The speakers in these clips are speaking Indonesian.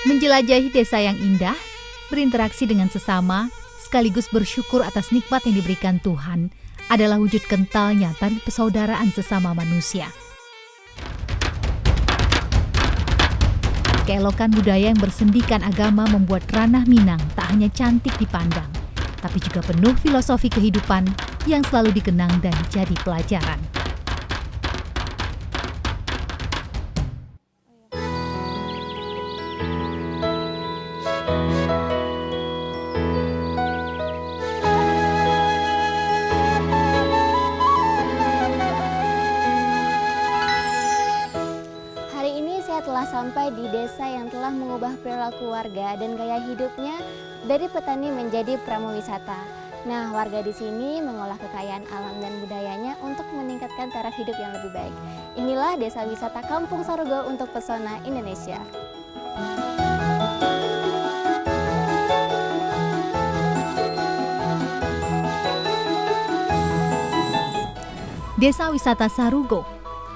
Menjelajahi desa yang indah, berinteraksi dengan sesama, sekaligus bersyukur atas nikmat yang diberikan Tuhan adalah wujud kentalnya tali persaudaraan sesama manusia. Keelokan budaya yang bersendikan agama membuat Ranah Minang tak hanya cantik dipandang, tapi juga penuh filosofi kehidupan yang selalu dikenang dan jadi pelajaran. Telah sampai di desa yang telah mengubah perilaku warga dan gaya hidupnya dari petani menjadi pramuwisata. Nah, warga di sini mengolah kekayaan alam dan budayanya untuk meningkatkan taraf hidup yang lebih baik. Inilah Desa Wisata Kampung Sarugo untuk pesona Indonesia. Desa Wisata Sarugo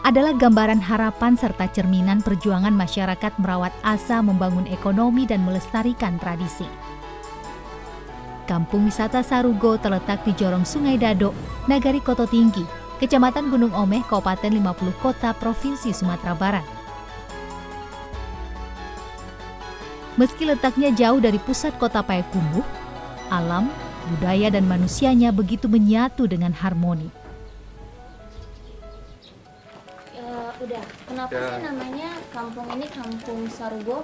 adalah gambaran harapan serta cerminan perjuangan masyarakat merawat asa membangun ekonomi dan melestarikan tradisi. Kampung Wisata Sarugo terletak di Jorong Sungai Dadok, Nagari Koto Tinggi, Kecamatan Gunung Omeh, Kabupaten 50 Kota, Provinsi Sumatera Barat. Meski letaknya jauh dari pusat kota Payakumbuh, alam, budaya dan manusianya begitu menyatu dengan harmoni. Kenapa sih namanya kampung ini Kampung Sarugo?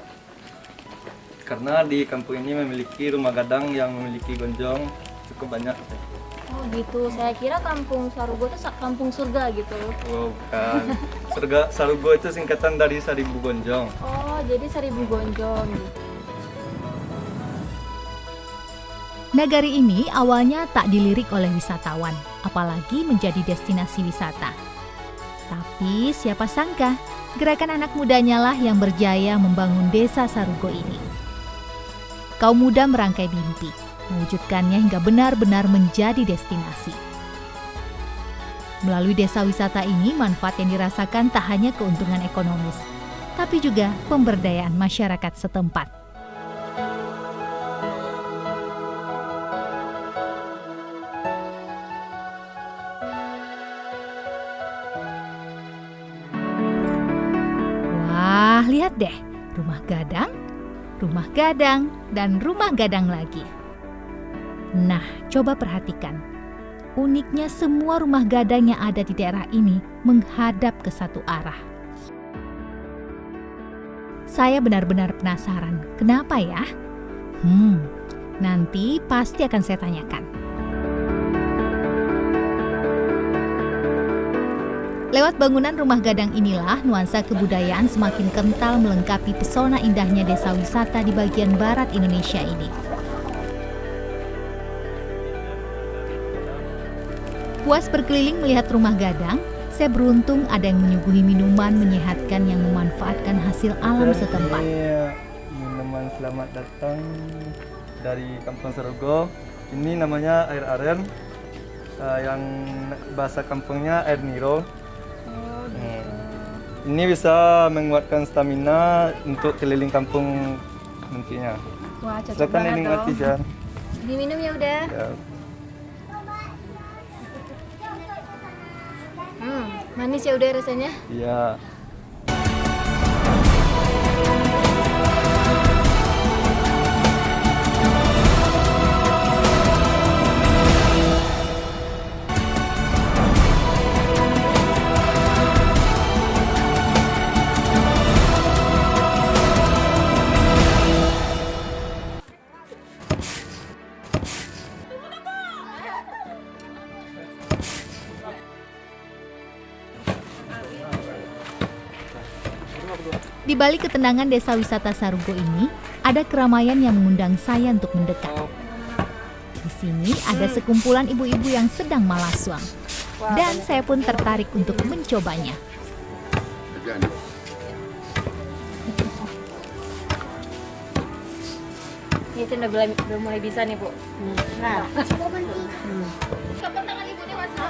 Karena di kampung ini memiliki rumah gadang yang memiliki gonjong cukup banyak. Oh gitu, saya kira Kampung Sarugo itu kampung surga gitu. Oh bukan, Sarugo itu singkatan dari 1000 gonjong. Oh jadi 1000 gonjong gitu. Nagari ini awalnya tak dilirik oleh wisatawan, apalagi menjadi destinasi wisata. Tapi siapa sangka, gerakan anak mudanya lah yang berjaya membangun Desa Sarugo ini. Kaum muda merangkai mimpi, mewujudkannya hingga benar-benar menjadi destinasi. Melalui desa wisata ini, manfaat yang dirasakan tak hanya keuntungan ekonomis, tapi juga pemberdayaan masyarakat setempat. Lihat deh, rumah gadang, dan rumah gadang lagi. Nah, coba perhatikan. Uniknya semua rumah gadang yang ada di daerah ini menghadap ke satu arah. Saya benar-benar penasaran, kenapa ya? Nanti pasti akan saya tanyakan. Lewat bangunan rumah gadang inilah nuansa kebudayaan semakin kental melengkapi pesona indahnya desa wisata di bagian barat Indonesia ini. Puas berkeliling melihat rumah gadang, saya beruntung ada yang menyuguhi minuman menyehatkan yang memanfaatkan hasil alam setempat. Minuman selamat datang dari Kampung Sarugo. Ini namanya air aren, yang bahasa kampungnya air niro. Ini bisa menguatkan stamina untuk keliling kampung nantinya. Wah, cocok Silakan banget dinikmati, dong. Jan. Diminum ya udah. Ya. Manis ya udah rasanya. Iya. Di balik ketenangan desa wisata Sarugo ini, ada keramaian yang mengundang saya untuk mendekat. Di sini ada sekumpulan ibu-ibu yang sedang malaswang. Dan saya pun tertarik untuk mencobanya. Itu udah mulai bisa nih, Bu. Nah, kapan tangan Ibu dewasa?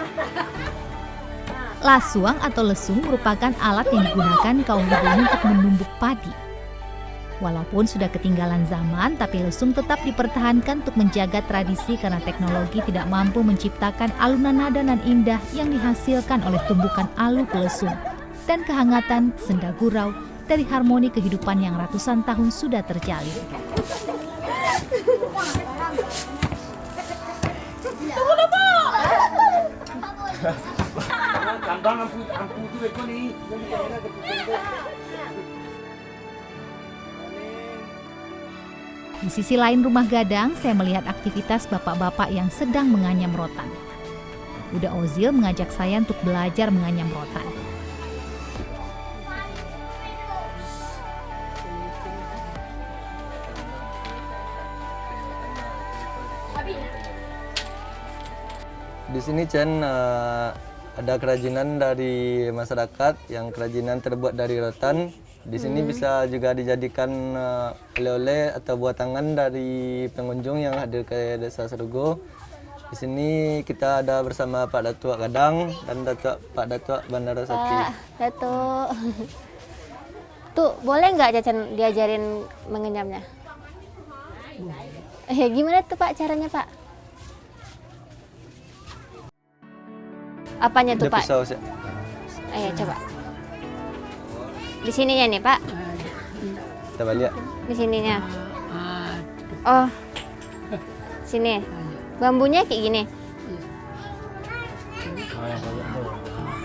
Lasuang atau lesung merupakan alat yang digunakan kaum ibu untuk menumbuk padi. Walaupun sudah ketinggalan zaman, tapi lesung tetap dipertahankan untuk menjaga tradisi karena teknologi tidak mampu menciptakan alunan nada nan indah yang dihasilkan oleh tumbukan alu pelesung dan kehangatan senda gurau dari harmoni kehidupan yang ratusan tahun sudah terjalin. Di sisi lain rumah gadang, saya melihat aktivitas bapak-bapak yang sedang menganyam rotan. Uda Ozil mengajak saya untuk belajar menganyam rotan. Di sini Chen ada kerajinan dari masyarakat yang kerajinan terbuat dari rotan. Di sini bisa juga dijadikan oleh-oleh atau buat tangan dari pengunjung yang hadir ke Desa Sarugo. Di sini kita ada bersama Pak Datuk Gadang dan Pak Datuk Bandara Sakti. Datuk. Tuh, boleh nggak Cacan diajarin mengenyamnya? Gimana tuh Pak caranya Pak? Apanya tuh Dia Pak? pisau, Ayo coba. Di sininya nih Pak. kita balik. Di sininya. Oh. Sini. Bambunya kayak gini.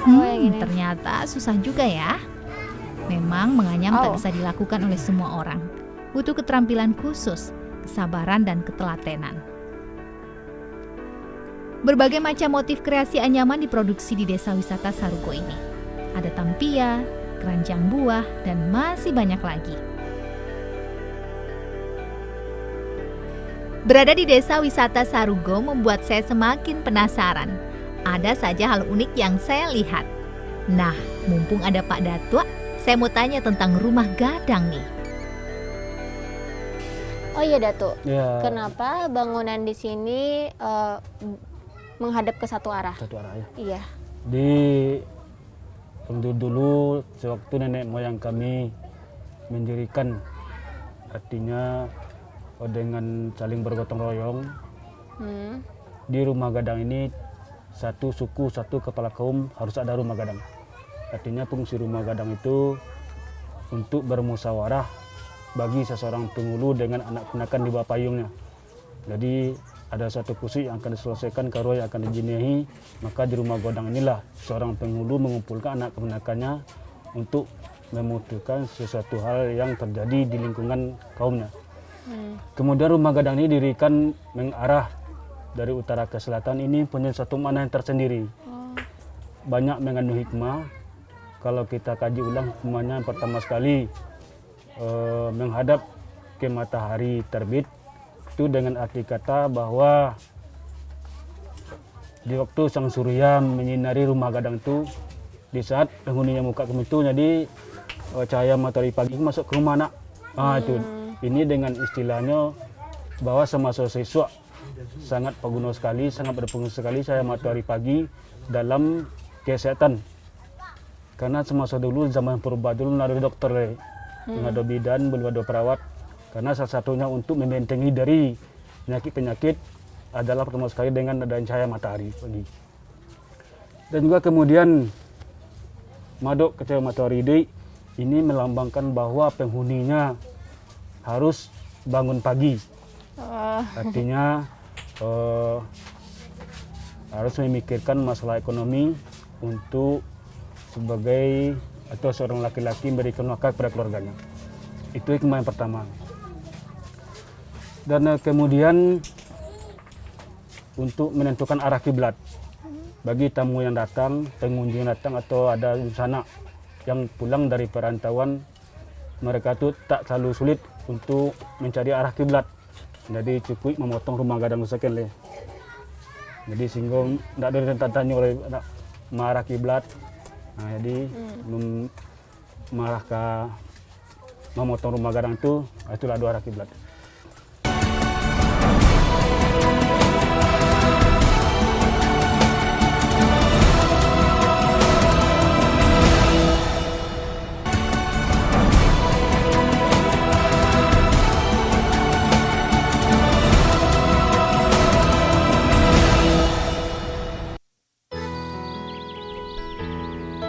Oh, yang gini. Ternyata susah juga ya. Memang menganyam tak bisa dilakukan oleh semua orang. Butuh keterampilan khusus, kesabaran dan ketelatenan. Berbagai macam motif kreasi anyaman diproduksi di Desa Wisata Sarugo ini. Ada tampia, keranjang buah, dan masih banyak lagi. Berada di Desa Wisata Sarugo membuat saya semakin penasaran. Ada saja hal unik yang saya lihat. Nah, mumpung ada Pak Datuk, saya mau tanya tentang rumah gadang nih. Oh iya Datuk. Ya, Kenapa bangunan di sini menghadap ke satu arah? satu arah ya. Iya. Di dulu sewaktu nenek moyang kami mendirikan, artinya dengan saling bergotong royong, di rumah gadang ini satu suku, satu kepala kaum harus ada rumah gadang. Artinya fungsi rumah gadang itu untuk bermusyawarah bagi seseorang penghulu dengan anak kenakan di bawah payungnya. Jadi ada satu fungsi yang akan diselesaikan, karo yang akan dijinehi, maka di rumah gadang inilah seorang penghulu mengumpulkan anak kenakannya untuk memutuskan sesuatu hal yang terjadi di lingkungan kaumnya. Kemudian rumah gadang ini didirikan mengarah dari utara ke selatan, ini punya satu makna yang tersendiri. Banyak mengandung hikmah. Kalau kita kaji ulang, hikmahnya yang pertama sekali menghadap ke matahari terbit, itu dengan arti kata bahwa di waktu sang surya menyinari rumah gadang itu, di saat penghuninya muka ke itu, jadi cahaya matahari pagi masuk ke rumah anak. Itu ini dengan istilahnya bahwa semasa siswa sangat berguna sekali, sangat berpengaruh sekali cahaya matahari pagi dalam kesehatan. Karena semasa dulu zaman purba dulu nggak ada dokter, nggak ada bidan, belum ada perawat. Karena salah satunya untuk membentengi dari penyakit-penyakit adalah pertama sekali dengan adanya cahaya matahari pagi. Dan juga kemudian madok ke cahaya matahari ini melambangkan bahwa penghuninya harus bangun pagi. Artinya harus memikirkan masalah ekonomi untuk sebagai atau seorang laki-laki memberikan nafkah kepada keluarganya. Itu hikmah yang pertama. Dan kemudian untuk menentukan arah kiblat bagi tamu yang datang, pengunjung yang datang atau ada sana yang pulang dari perantauan, mereka itu tak terlalu sulit untuk mencari arah kiblat. Jadi cukup memotong rumah gadang sekian le. Jadi sehingga tidak ada tanya oleh marah kiblat. Nah, jadi marah ke memotong rumah gadang itu, itulah dua arah kiblat.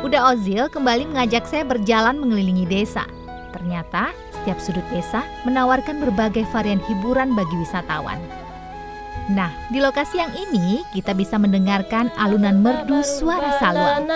Buddha Ozil kembali mengajak saya berjalan mengelilingi desa. Ternyata setiap sudut desa menawarkan berbagai varian hiburan bagi wisatawan. Nah, di lokasi yang ini kita bisa mendengarkan alunan merdu suara saluang.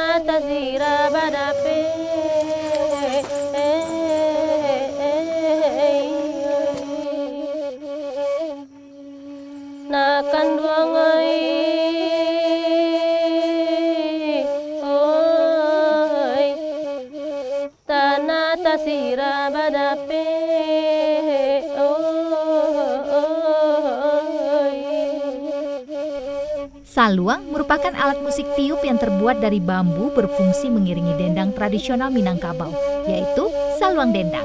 Saluang merupakan alat musik tiup yang terbuat dari bambu berfungsi mengiringi dendang tradisional Minangkabau, yaitu saluang dendang.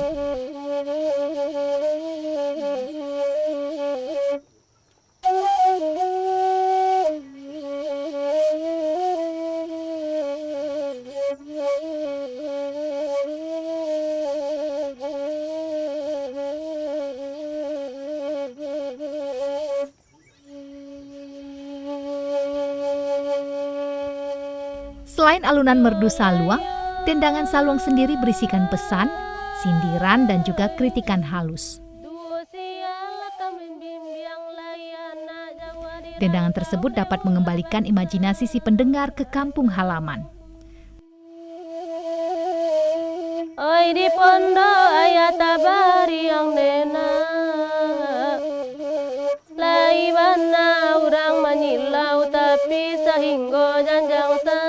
Selain alunan merdu saluang, dendangan saluang sendiri berisikan pesan, sindiran, dan juga kritikan halus. Dendangan tersebut dapat mengembalikan imajinasi si pendengar ke kampung halaman. Oi di pondok ayat tabari yang nena, lai bana orang menyilau tapi sehingga janjang sa.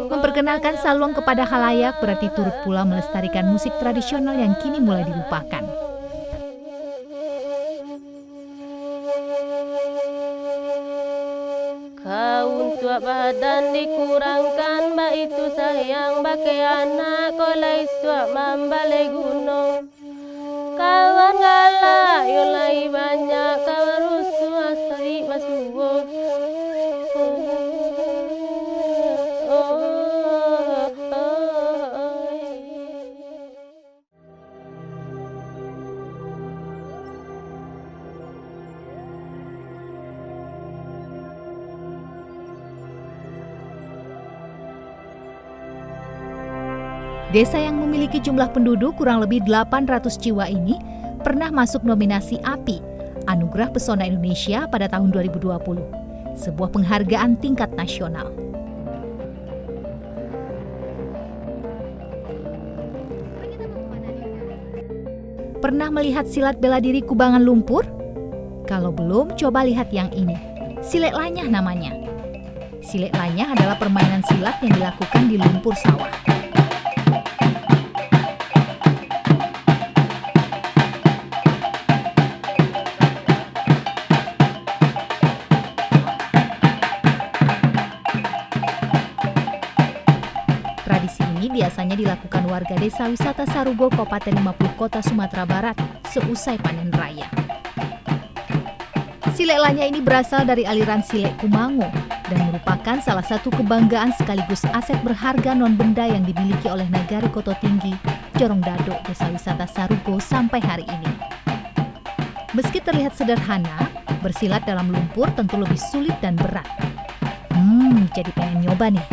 Memperkenalkan saluang kepada khalayak berarti turut pula melestarikan musik tradisional yang kini mulai dilupakan. Kau untuk badan dikurangkan, mbak itu sayang pakai anak kolai suap mambalai gunung. Kawan galak yolai banyak, kawan rusuh asari masuh. Desa yang memiliki jumlah penduduk kurang lebih 800 jiwa ini pernah masuk nominasi API, Anugerah Pesona Indonesia pada tahun 2020, sebuah penghargaan tingkat nasional. Pernah melihat silat bela diri kubangan lumpur? Kalau belum, coba lihat yang ini. Silet lanyah namanya. Silet lanyah adalah permainan silat yang dilakukan di lumpur sawah. Tradisi ini biasanya dilakukan warga desa wisata Sarugo, Kabupaten 50 Kota, Sumatera Barat, seusai panen raya. Silet lanyah ini berasal dari aliran silet Kumango dan merupakan salah satu kebanggaan sekaligus aset berharga non-benda yang dimiliki oleh Nagari Koto Tinggi, Jorong Dado, desa wisata Sarugo sampai hari ini. Meski terlihat sederhana, bersilat dalam lumpur tentu lebih sulit dan berat. Jadi pengen nyoba nih.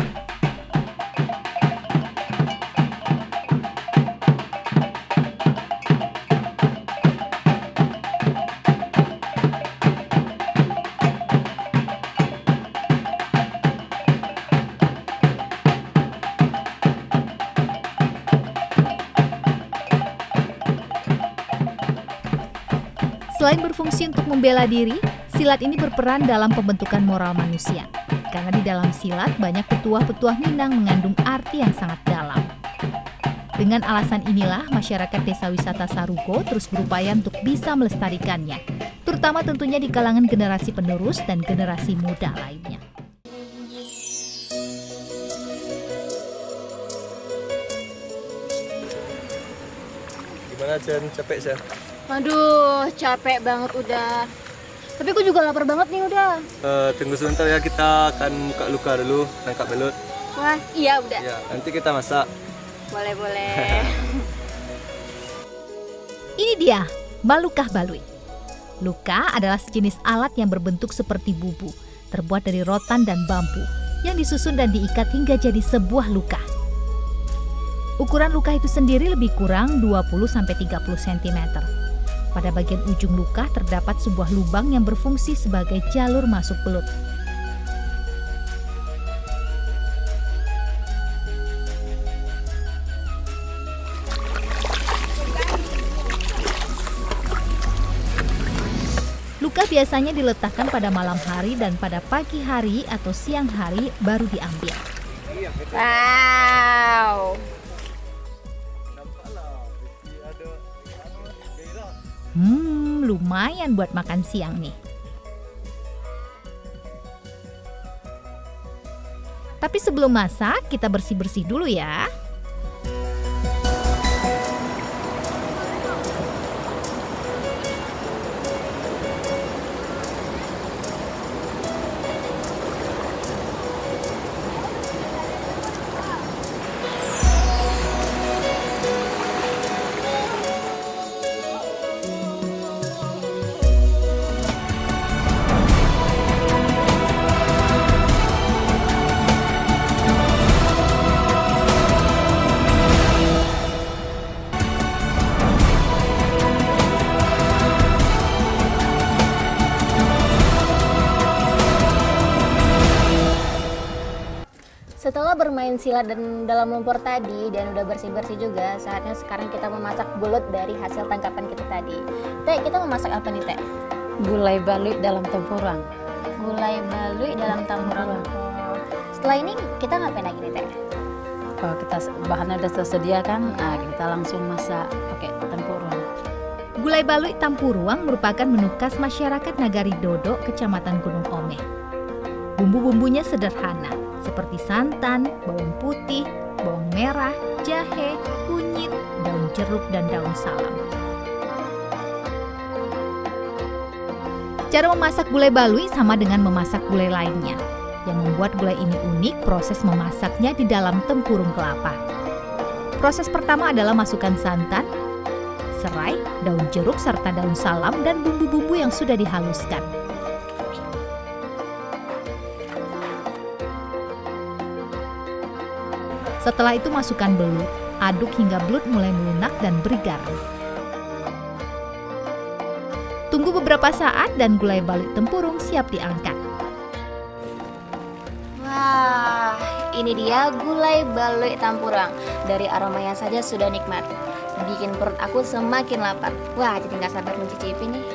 Selain berfungsi untuk membela diri, silat ini berperan dalam pembentukan moral manusia. Karena di dalam silat banyak petuah-petuah Minang mengandung arti yang sangat dalam. Dengan alasan inilah masyarakat desa wisata Sarugo terus berupaya untuk bisa melestarikannya, terutama tentunya di kalangan generasi penerus dan generasi muda lainnya. Gimana Chen? Capek Chen? Aduh, capek banget udah. Tapi aku juga lapar banget nih udah. Tunggu sebentar ya, kita akan buka luka dulu, tangkap belut. Wah, iya udah. Ya, nanti kita masak. Boleh. Ini dia, balukah balui. Luka adalah sejenis alat yang berbentuk seperti bubu, terbuat dari rotan dan bambu, yang disusun dan diikat hingga jadi sebuah luka. Ukuran luka itu sendiri lebih kurang 20-30 cm. Pada bagian ujung luka terdapat sebuah lubang yang berfungsi sebagai jalur masuk belut. Luka biasanya diletakkan pada malam hari dan pada pagi hari atau siang hari baru diambil. Wow. Lumayan buat makan siang nih. Tapi sebelum masak, kita bersih-bersih dulu ya. Setelah bermain silat dan dalam lumpur tadi dan udah bersih-bersih juga, saatnya sekarang kita memasak belut dari hasil tangkapan kita tadi. Teh, kita memasak apa nih, Teh? Gulai balui dalam tempurung. Gulai balui dalam tempurung. Setelah ini kita ngapain lagi nih, Teh? Kalau kita bahannya udah tersedia kan, kita langsung masak pakai tempurung. Gulai balui Tampuruang merupakan menu khas masyarakat Nagari Dodo, Kecamatan Gunung Omeh. Bumbu-bumbunya sederhana, seperti santan, bawang putih, bawang merah, jahe, kunyit, daun jeruk, dan daun salam. Cara memasak gulai balui sama dengan memasak gulai lainnya. Yang membuat gulai ini unik, proses memasaknya di dalam tempurung kelapa. Proses pertama adalah masukkan santan, serai, daun jeruk, serta daun salam, dan bumbu-bumbu yang sudah dihaluskan. Setelah itu masukkan belut, aduk hingga belut mulai melunak dan beri garam. Tunggu beberapa saat dan gulai balui tempurung siap diangkat. Wah, ini dia gulai balui Tampurang. Dari aromanya saja sudah nikmat. Bikin perut aku semakin lapar. Wah, jadi nggak sabar mencicipi nih.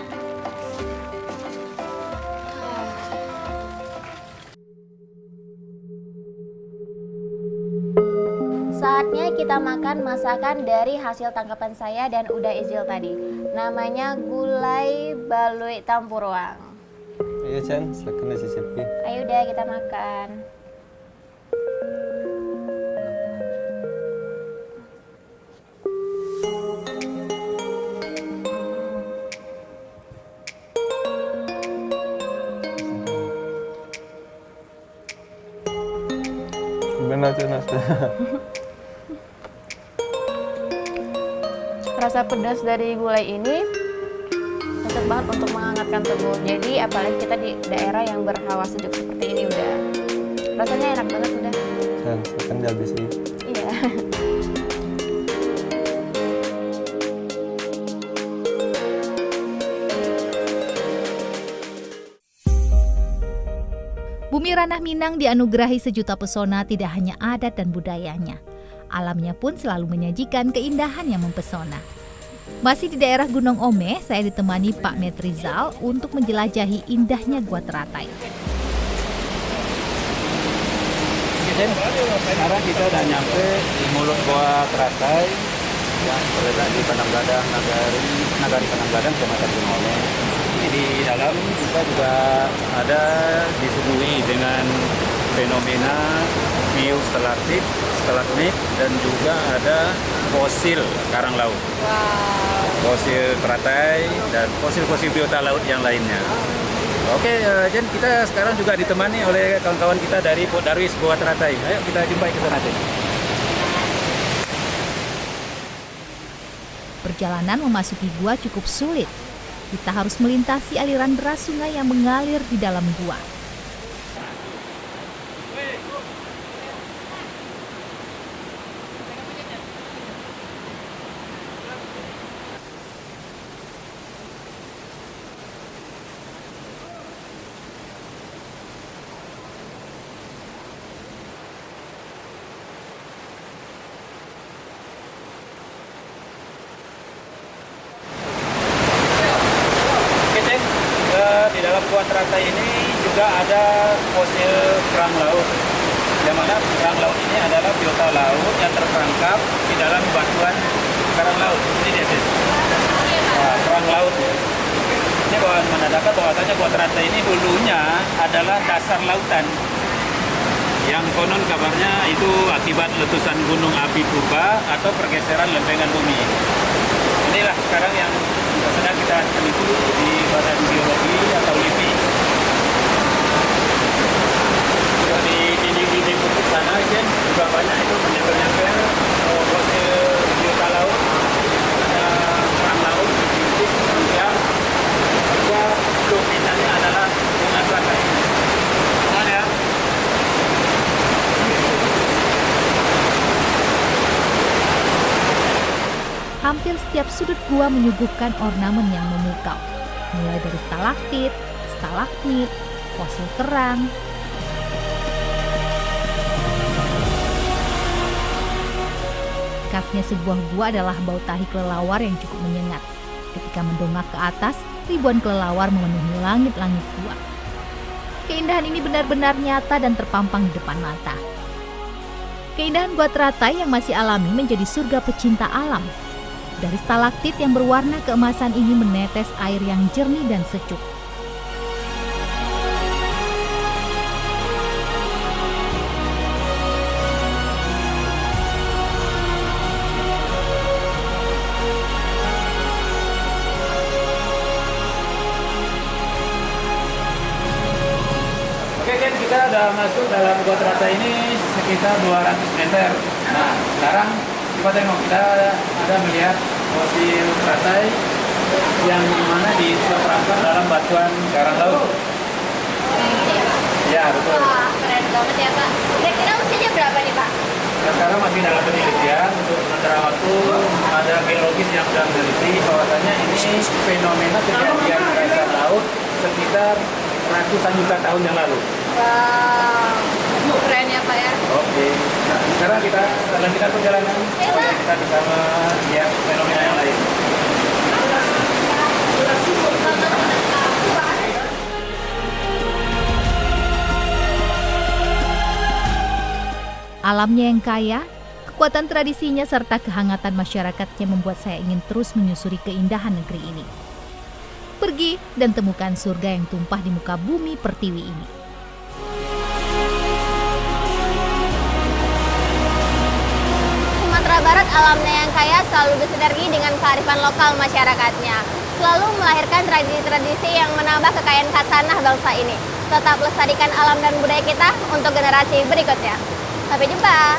Saatnya kita makan masakan dari hasil tangkapan saya dan Uda Izil tadi. Namanya gulai balui Tampuruang. Iya Chan, silakan dicicipi. Ayo udah kita makan. Benar Chan. Rasa pedas dari gulai ini cocok banget untuk menghangatkan tubuh. Jadi apalagi kita di daerah yang berhawa sejuk seperti ini udah. Rasanya enak banget udah. Chan, silakan dihabisi. Iya. Bumi Ranah Minang dianugerahi sejuta pesona tidak hanya adat dan budayanya. Alamnya pun selalu menyajikan keindahan yang mempesona. Masih di daerah Gunung Omeh, saya ditemani Pak Metrizal untuk menjelajahi indahnya Gua Teratai. Sekarang kita udah nyampe di mulut Gua Teratai yang terletak di Pananggadang, Nagari Pananggadang, Kecamatan Gunung Omeh. Ini di dalam kita juga ada disuguhi dengan fenomena hiu stalagmit dan juga ada fosil karang laut. Fosil teratai dan fosil-fosil biota laut yang lainnya. Oke, Jen, kita sekarang juga ditemani oleh kawan-kawan kita dari Pok Darwis Goa Teratai. Ayo kita jumpai ke sana, Jen. Perjalanan memasuki gua cukup sulit. Kita harus melintasi aliran deras sungai yang mengalir di dalam gua. Oke, Jen, di dalam Goa Teratai ini juga ada fosil kerang laut. Yang mana kerang laut ini adalah biota laut yang terperangkap di dalam batuan karang laut. Ini dia, Jen. Nah, kerang laut ya. Ini menandakan bahwasanya Goa Teratai ini dulunya adalah dasar lautan. Yang konon kabarnya itu akibat letusan gunung api purba atau pergeseran lempengan bumi. Inilah sekarang yang sedang kita teliti di Badan Geologi atau LIPI. Di dinding-dinding bukit sana, Jen, juga banyak itu menyamper-nyamper fosil biota laut, ada kerang laut, yang juga dominannya adalah bunga teratai. Ada. Hampir setiap sudut gua menyuguhkan ornamen yang memukau. Mulai dari stalaktit, stalagmit, fosil kerang. Khasnya sebuah gua adalah bau tahi kelelawar yang cukup menyengat. Ketika mendongak ke atas, ribuan kelelawar memenuhi langit-langit gua. Keindahan ini benar-benar nyata dan terpampang di depan mata. Keindahan Gua Teratai yang masih alami menjadi surga pecinta alam. Dari stalaktit yang berwarna keemasan ini menetes air yang jernih dan sejuk. Oke, Ken, kita udah masuk dalam Gua Teratai ini sekitar 200 meter. Nah, sekarang coba tengok, kita ada melihat fosil teratai yang mana terperangkap dalam batuan karang laut. Ya, betul. Wah, keren banget ya Pak. Kira-kira usianya berapa nih Pak? Nah, sekarang masih dalam penelitian untuk sementara waktu ada geologis yang sedang meneliti bahwasanya ini fenomena kejadian dasar laut sekitar ratusan juta tahun yang lalu. Wow, keren ya Pak ya. Oke, nah, sekarang kita lanjutkan perjalanan. Kita bersama lihat fenomena yang lain. Alamnya yang kaya, kekuatan tradisinya serta kehangatan masyarakatnya membuat saya ingin terus menyusuri keindahan negeri ini. Pergi dan temukan surga yang tumpah di muka bumi pertiwi ini. Sumatera Barat alamnya yang kaya selalu bersinergi dengan kearifan lokal masyarakatnya. Selalu melahirkan tradisi-tradisi yang menambah kekayaan khasanah bangsa ini. Tetap lestarikan alam dan budaya kita untuk generasi berikutnya. Sampai jumpa.